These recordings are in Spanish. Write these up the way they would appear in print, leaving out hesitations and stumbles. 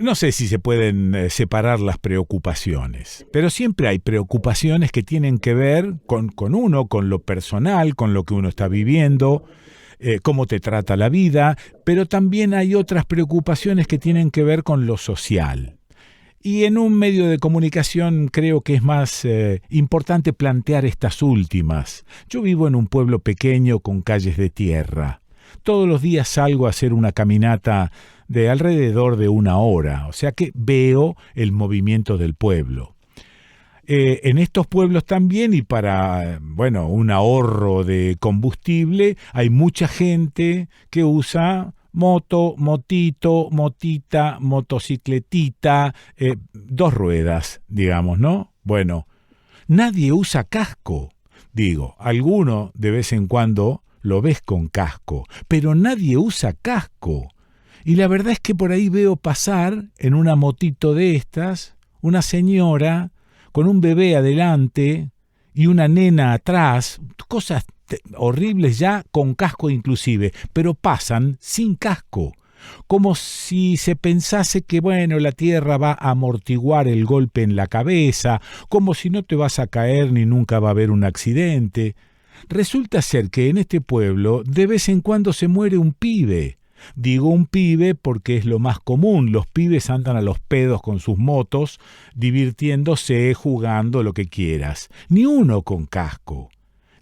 No sé si se pueden separar las preocupaciones, pero siempre hay preocupaciones que tienen que ver con uno, con lo personal, con lo que uno está viviendo, cómo te trata la vida, pero también hay otras preocupaciones que tienen que ver con lo social. Y en un medio de comunicación creo que es más importante plantear estas últimas. Yo vivo en un pueblo pequeño con calles de tierra. Todos los días salgo a hacer una caminata de alrededor de 1 hora, o sea que veo el movimiento del pueblo. En estos pueblos también, y para, bueno, un ahorro de combustible, hay mucha gente que usa moto, motito, motita, motocicletita, 2 ruedas, digamos, ¿no? Bueno, nadie usa casco. Digo, alguno de vez en cuando lo ves con casco, pero nadie usa casco. Y la verdad es que por ahí veo pasar en una motito de estas una señora con un bebé adelante y una nena atrás, cosas horribles ya con casco inclusive, pero pasan sin casco, como si se pensase que, bueno, la tierra va a amortiguar el golpe en la cabeza, como si no te vas a caer ni nunca va a haber un accidente. Resulta ser que en este pueblo de vez en cuando se muere un pibe. Digo un pibe porque es lo más común. Los pibes andan a los pedos con sus motos, divirtiéndose, jugando, lo que quieras. Ni uno con casco.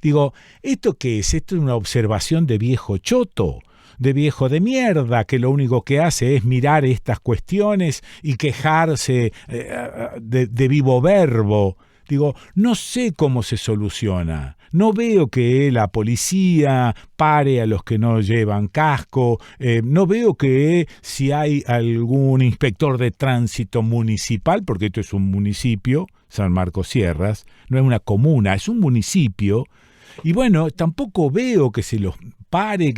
Digo, ¿esto qué es? ¿Esto es una observación de viejo choto? ¿De viejo de mierda que lo único que hace es mirar estas cuestiones y quejarse de vivo verbo? Digo, no sé cómo se soluciona. No veo que la policía pare a los que no llevan casco. No veo que si hay algún inspector de tránsito municipal, porque esto es un municipio, San Marcos Sierras, no es una comuna, es un municipio. Y bueno, tampoco veo que se los pare,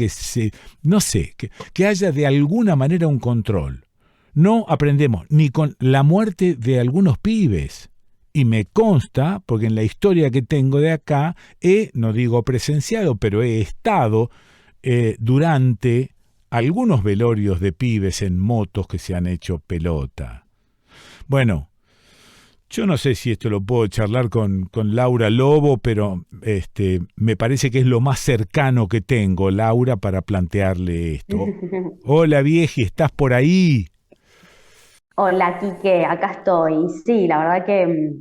no sé, que haya de alguna manera un control. No aprendemos ni con la muerte de algunos pibes. Y me consta, porque en la historia que tengo de acá, no digo presenciado, pero he estado durante algunos velorios de pibes en motos que se han hecho pelota. Bueno, yo no sé si esto lo puedo charlar con Laura Lobo, pero me parece que es lo más cercano que tengo, Laura, para plantearle esto. Hola, vieji, ¿estás por ahí? Hola, Quique, acá estoy. Sí, la verdad que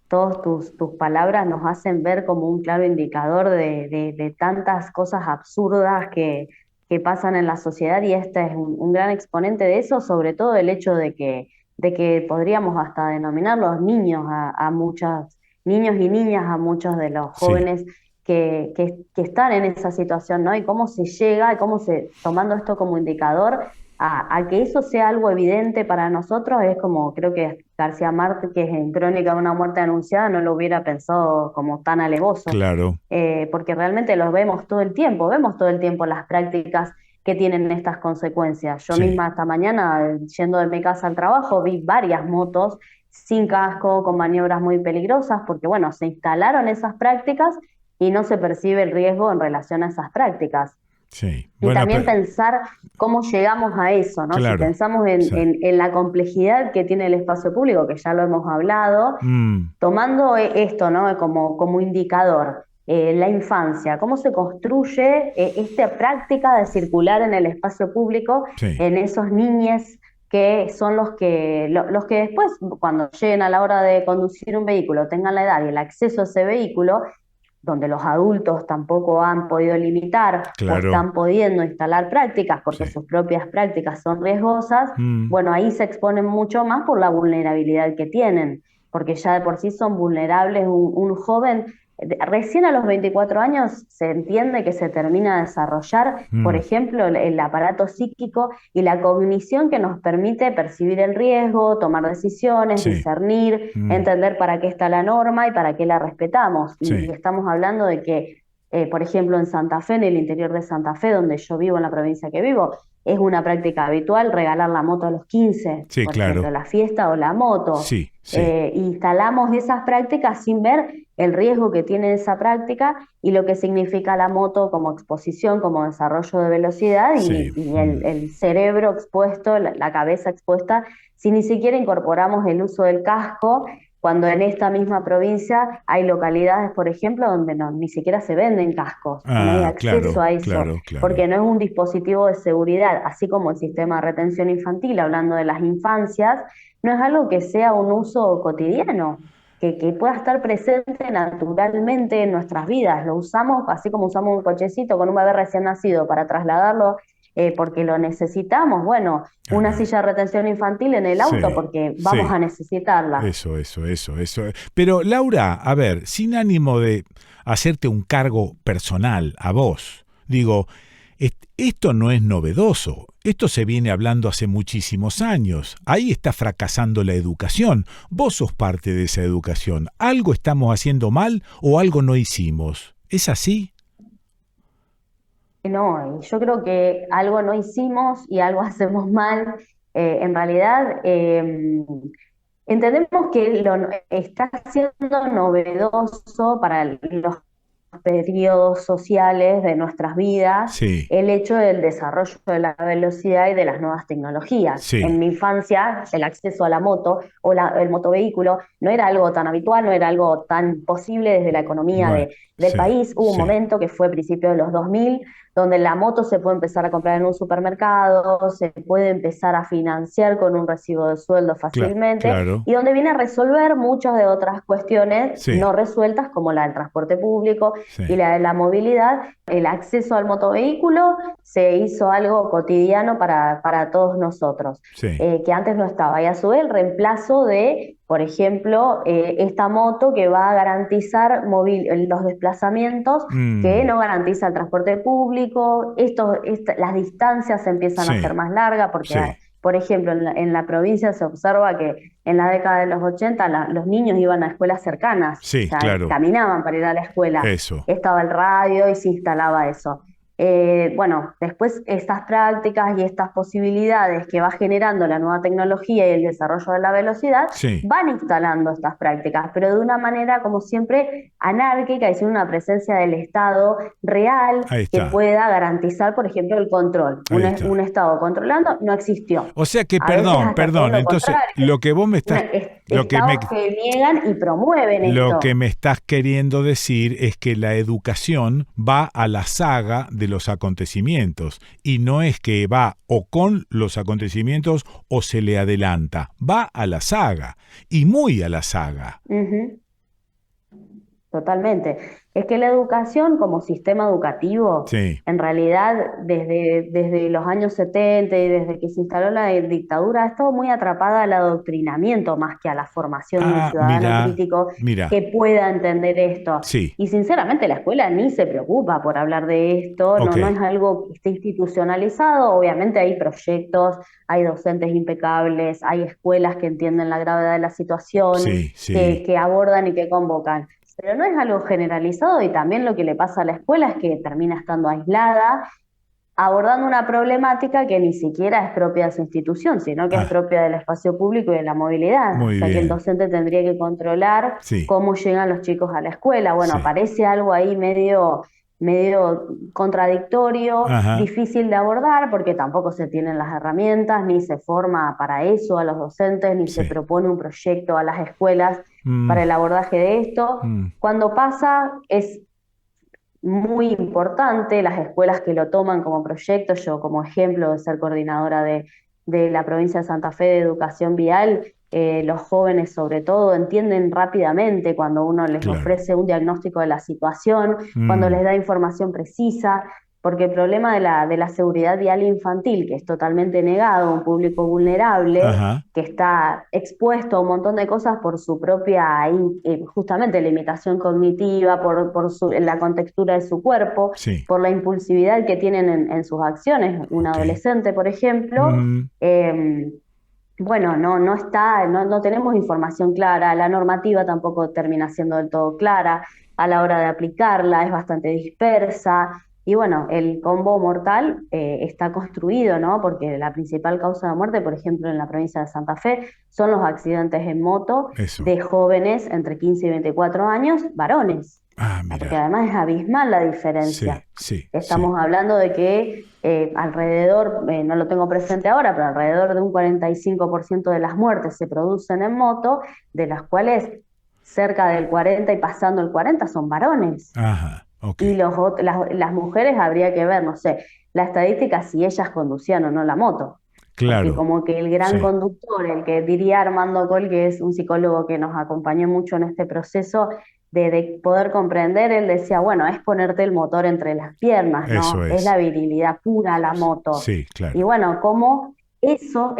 todas tus palabras nos hacen ver como un claro indicador de tantas cosas absurdas que pasan en la sociedad y este es un gran exponente de eso, sobre todo el hecho de que podríamos hasta denominar los niños a muchos niños y niñas, a muchos de los Sí, jóvenes que están en esa situación, ¿no? Y cómo se llega, y cómo tomando esto como indicador a que eso sea algo evidente para nosotros es como, creo que García Márquez en Crónica de una muerte anunciada no lo hubiera pensado como tan alevoso, claro. porque realmente los vemos todo el tiempo las prácticas que tienen estas consecuencias. Yo Sí. misma esta mañana, yendo de mi casa al trabajo, vi varias motos sin casco, con maniobras muy peligrosas, porque bueno, se instalaron esas prácticas y no se percibe el riesgo en relación a esas prácticas. Sí, Y bueno, también pensar cómo llegamos a eso, ¿no? Si claro, pensamos sí. en la complejidad que tiene el espacio público, que ya lo hemos hablado, Mm, tomando esto, ¿no? Como indicador, la infancia, cómo se construye esta práctica de circular en el espacio público sí, en esos niños que son los que después, cuando lleguen a la hora de conducir un vehículo, tengan la edad y el acceso a ese vehículo, donde los adultos tampoco han podido limitar o claro, están pudiendo instalar prácticas porque sí. sus propias prácticas son riesgosas, Mm, bueno, ahí se exponen mucho más por la vulnerabilidad que tienen, porque ya de por sí son vulnerables. Un joven, recién a los 24 años se entiende que se termina de desarrollar, por mm, ejemplo, el aparato psíquico y la cognición que nos permite percibir el riesgo, tomar decisiones, sí, discernir, mm, entender para qué está la norma y para qué la respetamos. Y sí, estamos hablando de que por ejemplo, en Santa Fe, en el interior de Santa Fe, donde yo vivo, en la provincia que vivo, es una práctica habitual regalar la moto a los 15, Sí, por ejemplo, claro. la fiesta o la moto. Sí, sí. Instalamos esas prácticas sin ver el riesgo que tiene esa práctica y lo que significa la moto como exposición, como desarrollo de velocidad Sí. y el cerebro expuesto, la cabeza expuesta, si ni siquiera incorporamos el uso del casco, cuando en esta misma provincia hay localidades, por ejemplo, donde ni siquiera se venden cascos o no hay Ah, acceso claro, a eso, claro, claro. porque no es un dispositivo de seguridad, así como el sistema de retención infantil, hablando de las infancias, no es algo que sea un uso cotidiano, que pueda estar presente naturalmente en nuestras vidas. Lo usamos así como usamos un cochecito con un bebé recién nacido para trasladarlo porque lo necesitamos. Bueno, una Ah, silla de retención infantil en el auto sí, porque vamos sí. a necesitarla. Eso. Pero Laura, a ver, sin ánimo de hacerte un cargo personal a vos, digo, esto no es novedoso, esto se viene hablando hace muchísimos años, ahí está fracasando la educación, vos sos parte de esa educación, ¿algo estamos haciendo mal o algo no hicimos? ¿Es así? No, y yo creo que algo no hicimos y algo hacemos mal. En realidad, entendemos que está siendo novedoso para los periodos sociales de nuestras vidas Sí, el hecho del desarrollo de la velocidad y de las nuevas tecnologías. En sí, mi infancia, el acceso a la moto o el motovehículo no era algo tan habitual, no era algo tan posible desde la economía bueno, del sí, país. Hubo un sí, momento que fue a principios de los 2000 donde la moto se puede empezar a comprar en un supermercado, se puede empezar a financiar con un recibo de sueldo fácilmente claro, y donde viene a resolver muchas de otras cuestiones sí, no resueltas como la del transporte público sí, y la de la movilidad. El acceso al motovehículo se hizo algo cotidiano para todos nosotros, sí. que antes no estaba. Y a su vez el reemplazo de, por ejemplo, esta moto que va a garantizar los desplazamientos que Mm, no garantiza el transporte público, las distancias se empiezan a hacer sí, más largas porque, sí, por ejemplo, en la provincia se observa que en la década de los 80 los niños iban a escuelas cercanas, o sí, sea, claro, caminaban para ir a la escuela, eso. estaba el radio y se instalaba eso. Bueno, después estas prácticas y estas posibilidades que va generando la nueva tecnología y el desarrollo de la velocidad Sí, van instalando estas prácticas, pero de una manera, como siempre, anárquica y sin una presencia del Estado real ahí que está, pueda garantizar, por ejemplo, el control. ahí Un está. Estado controlando no existió. O sea que, A veces hasta todo perdón, lo entonces contrario, lo que vos me estás, lo que me, estados que niegan y promueven lo que esto. me estás queriendo decir es que la educación va a la saga de los acontecimientos y no es que va o con los acontecimientos o se le adelanta, va a la saga y muy a la saga. Ujú. Totalmente. Es que la educación como sistema educativo, Sí. en realidad, desde los años 70 y desde que se instaló la dictadura, ha estado muy atrapada al adoctrinamiento más que a la formación de un Ah, ciudadano mira, crítico mira, que pueda entender esto. sí, Y sinceramente la escuela ni se preocupa por hablar de esto, ok, no es algo que esté institucionalizado, obviamente hay proyectos, hay docentes impecables, hay escuelas que entienden la gravedad de la situación, sí, sí, que abordan y que convocan. Pero no es algo generalizado y también lo que le pasa a la escuela es que termina estando aislada, abordando una problemática que ni siquiera es propia de su institución, sino que es ah, propia del espacio público y de la movilidad. O muy sea que el bien, docente tendría que controlar sí, cómo llegan los chicos a la escuela. Bueno, sí, parece algo ahí medio contradictorio, ajá, difícil de abordar, porque tampoco se tienen las herramientas, ni se forma para eso a los docentes, ni se sí, propone un proyecto a las escuelas mm, para el abordaje de esto. mm, Cuando pasa es muy importante, las escuelas que lo toman como proyecto, yo como ejemplo de ser coordinadora de la provincia de Santa Fe de educación vial, los jóvenes sobre todo entienden rápidamente cuando uno les claro, ofrece un diagnóstico de la situación, cuando mm, les da información precisa, porque el problema de la seguridad vial infantil, que es totalmente negado a un público vulnerable, ajá, que está expuesto a un montón de cosas por su propia, justamente, limitación cognitiva, la contextura de su cuerpo, sí, por la impulsividad que tienen en sus acciones. Un ok, adolescente, por ejemplo, mm, eh, bueno, no tenemos información clara, la normativa tampoco termina siendo del todo clara. a la hora de aplicarla, es bastante dispersa. Y bueno, el combo mortal está construido, ¿no? Porque la principal causa de muerte, por ejemplo, en la provincia de Santa Fe, son los accidentes en moto Eso. de jóvenes entre 15 y 24 años, varones. Ah, O sea, porque mira. además es abismal la Sí, diferencia. sí, sí. Estamos hablando de que alrededor, no lo tengo presente ahora, pero alrededor de un 45% de las muertes se producen en moto, de las cuales cerca del 40 y pasando el 40 son varones. Ajá, ok. Y las mujeres habría que ver, no sé, la estadística si ellas conducían o no la moto. Porque Claro, como que el gran sí. conductor, el que diría Armando Coll, que es un psicólogo que nos acompañó mucho en este proceso de poder comprender, él decía, bueno, es ponerte el motor entre las piernas, Eso ¿no? Es es. la virilidad pura la moto. Sí, Y claro. bueno, cómo esa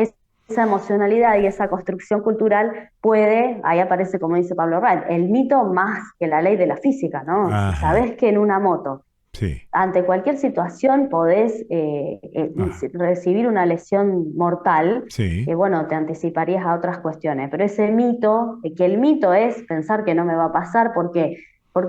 emocionalidad y esa construcción cultural puede, ahí aparece, como dice Pablo Wright, el mito más que la ley de la física, ¿no? Si Ajá, sabés que en una moto sí. ante cualquier situación podés Ah, recibir una lesión mortal, sí. bueno, te anticiparías a otras cuestiones. Pero ese mito, que el mito es pensar que no me va a pasar porque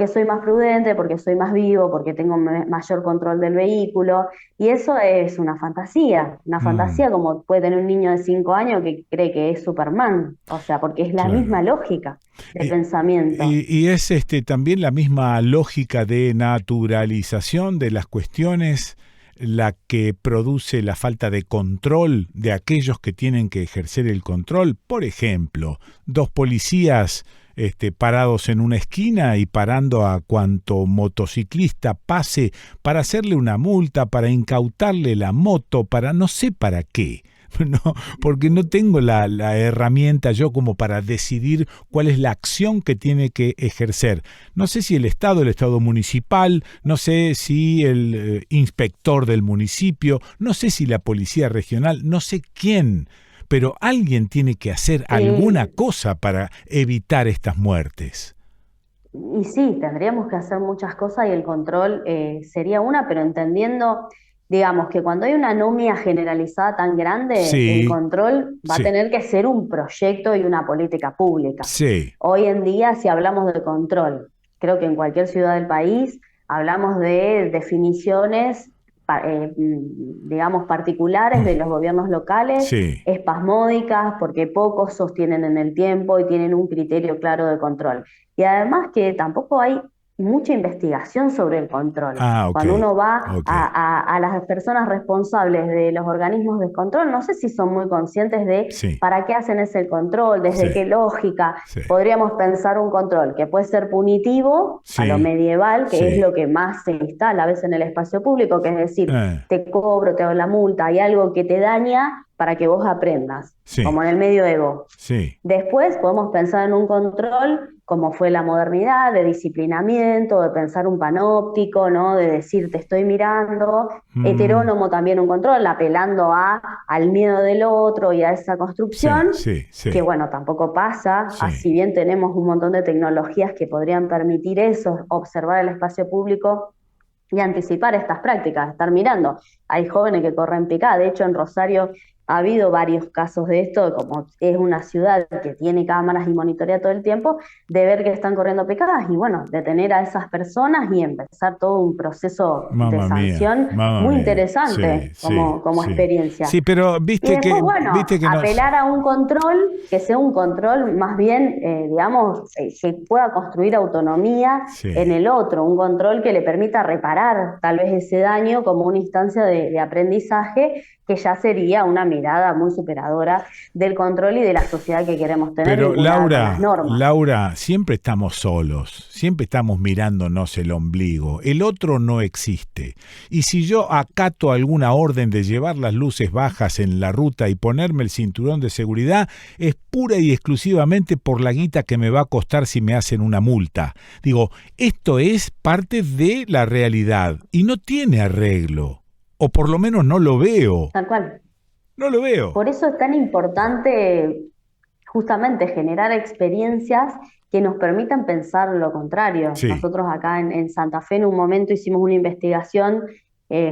soy más prudente, porque soy más vivo, porque tengo mayor control del vehículo. Y eso es una Mm, fantasía como puede tener un niño de 5 años que cree que es Superman. O sea, porque es la misma claro. lógica de Y, pensamiento. y es también la misma lógica de naturalización de las cuestiones la que produce la falta de control de aquellos que tienen que ejercer el control. Por ejemplo, dos policías parados en una esquina y parando a cuanto motociclista pase para hacerle una multa, para incautarle la moto, para no sé para qué. No, porque no tengo la herramienta yo como para decidir cuál es la acción que tiene que ejercer. No sé si el Estado municipal, no sé si el inspector del municipio, no sé si la policía regional, no sé quién, pero alguien tiene que hacer alguna Sí, cosa para evitar estas muertes. y sí, tendríamos que hacer muchas cosas y el control sería una, pero entendiendo, digamos, que cuando hay una anomia generalizada tan grande, el Sí, control va a sí, tener que ser un proyecto y una política pública. sí. Hoy en día, si hablamos de control, creo que en cualquier ciudad del país hablamos de definiciones, digamos, particulares de los gobiernos locales, Sí, espasmódicas, porque pocos sostienen en el tiempo y tienen un criterio claro de control. Y además que tampoco hay mucha investigación sobre el control. ah, ok, Cuando uno va ok, a las personas responsables de los organismos de control, no sé si son muy conscientes de sí, para qué hacen ese control, sí, desde qué lógica. sí, Podríamos pensar un control que puede ser punitivo a lo sí, medieval, que es sí, lo que más se instala a veces en el espacio público, que es decir, eh, te cobro, te doy la multa, hay algo que te daña para que vos aprendas, sí, como en el medioevo. sí. Después podemos pensar en un control como fue la modernidad, de disciplinamiento, de pensar un panóptico, ¿no? De decir te estoy mirando. Mm, Heterónomo también un control, apelando al miedo del otro y a esa sí, construcción, sí, que sí, bueno, tampoco pasa, sí. si bien tenemos un montón de tecnologías que podrían permitir eso, observar el espacio público y anticipar estas prácticas, estar mirando. Hay jóvenes que corren picada, de hecho en Rosario ha habido varios casos de esto, como es una ciudad que tiene cámaras y monitorea todo el tiempo, de ver que están corriendo picadas y bueno, detener a esas personas y empezar todo un proceso de sanción Mamma muy mía. Sí, interesante sí, como sí. experiencia. Sí, pero Y después, bueno, viste que nos. apelar a un control que sea un control más bien, digamos, que pueda construir autonomía en Sí. el otro, un control que le permita reparar tal vez ese daño como una instancia de aprendizaje que ya sería una mirada muy superadora del control y de la sociedad que queremos tener Pero vinculada con las normas. Laura, siempre estamos solos, siempre estamos mirándonos el ombligo, el otro no existe. Y si yo acato alguna orden de llevar las luces bajas en la ruta y ponerme el cinturón de seguridad, es pura y exclusivamente por la guita que me va a costar si me hacen una multa. Digo, esto es parte de la realidad y no tiene arreglo. O por lo menos no lo veo. Tal cual. No lo veo. Por eso es tan importante justamente generar experiencias que nos permitan pensar lo contrario. Sí, Nosotros acá en Santa Fe en un momento hicimos una investigación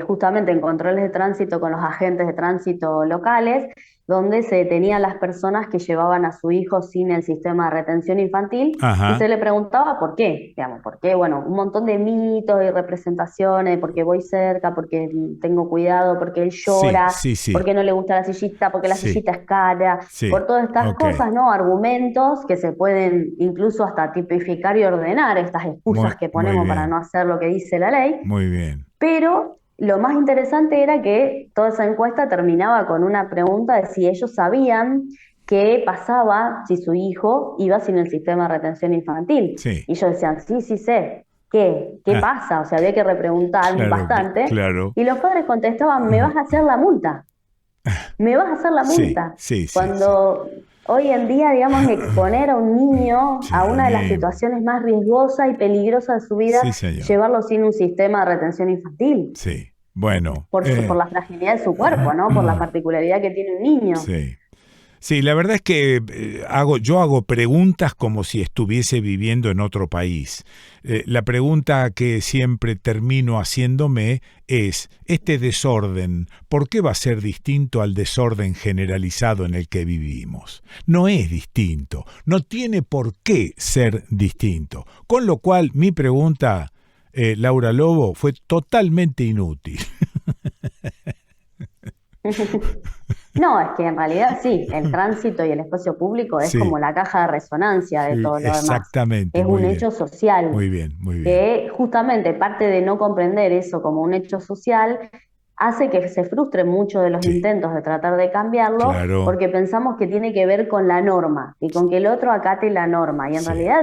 justamente en controles de tránsito con los agentes de tránsito locales donde se detenían las personas que llevaban a su hijo sin el sistema de retención infantil y Ajá. se le preguntaba por qué, digamos, por qué, bueno, un montón de mitos y representaciones, porque voy cerca, porque tengo cuidado, porque él Sí, llora, sí, sí, porque no le gusta la sillita, porque la sí, sillita es cara, sí. por todas estas Ok. cosas, ¿no? Argumentos que se pueden incluso hasta tipificar y ordenar, estas excusas que Muy ponemos para no bien, hacer lo que dice la ley, muy bien. pero lo más interesante era que toda esa encuesta terminaba con una pregunta de si ellos sabían qué pasaba si su hijo iba sin el sistema de retención infantil. Sí. Y ellos decían, sí, sí sé. ¿Qué Ah, pasa? O sea, había que repreguntar claro, bastante. claro. Y los padres contestaban, me vas a hacer la multa, me vas a hacer la Sí, multa. sí, sí, sí. Cuando hoy en día, digamos, exponer a un niño a una de las Sí, situaciones más riesgosas y peligrosas de su vida, sí, señor. llevarlo sin un sistema de retención infantil Sí. Bueno, por la fragilidad de su cuerpo, ¿no? Por la particularidad que tiene un niño. sí. Sí, la verdad es que yo hago preguntas como si estuviese viviendo en otro país. La pregunta que siempre termino haciéndome es, este desorden, ¿por qué va a ser distinto al desorden generalizado en el que vivimos? No es distinto, no tiene por qué ser distinto. Con lo cual, mi pregunta, Laura Lobo, fue totalmente inútil. No, es que en realidad sí, el tránsito y el espacio público es Sí, como la caja de resonancia de sí, todo lo demás. exactamente, Es un muy bien, hecho social muy bien, muy bien. que justamente parte de no comprender eso como un hecho social hace que se frustren muchos de los Sí, intentos de tratar de cambiarlo claro, porque pensamos que tiene que ver con la norma y con que el otro acate la norma. Y en sí. realidad,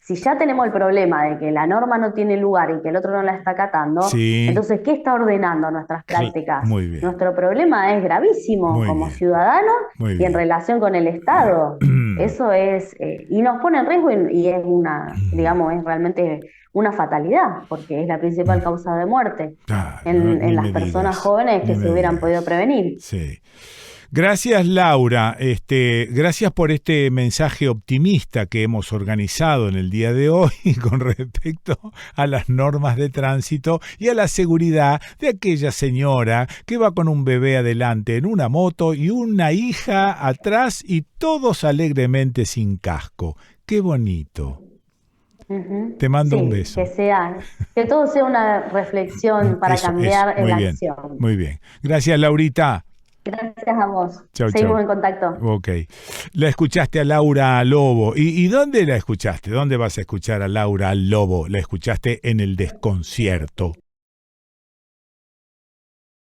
si ya tenemos el problema de que la norma no tiene lugar y que el otro no la está acatando, Sí, entonces, ¿qué está ordenando nuestras prácticas? muy bien, Nuestro problema es gravísimo muy como bien, ciudadanos muy y en bien. relación con el Estado. Eso es, y nos pone en riesgo y es una, digamos, es realmente una fatalidad, porque es la principal causa de muerte Ah, en ni las me personas digas, jóvenes ni que se me hubieran podido digas. prevenir. Sí. Gracias, Laura. Gracias por este mensaje optimista que hemos organizado en el día de hoy con respecto a las normas de tránsito y a la seguridad de aquella señora que va con un bebé adelante en una moto y una hija atrás y todos alegremente sin casco. Qué bonito. Ujú. Te mando un Sí, beso. que todo sea una reflexión para Eso, cambiar en muy la bien, acción. muy bien. Gracias, Laurita. Gracias a vos. Chau, chau. Seguimos en contacto. Ok. La escuchaste a Laura Lobo. ¿Y dónde la escuchaste? ¿Dónde vas a escuchar a Laura Lobo? La escuchaste en el desconcierto.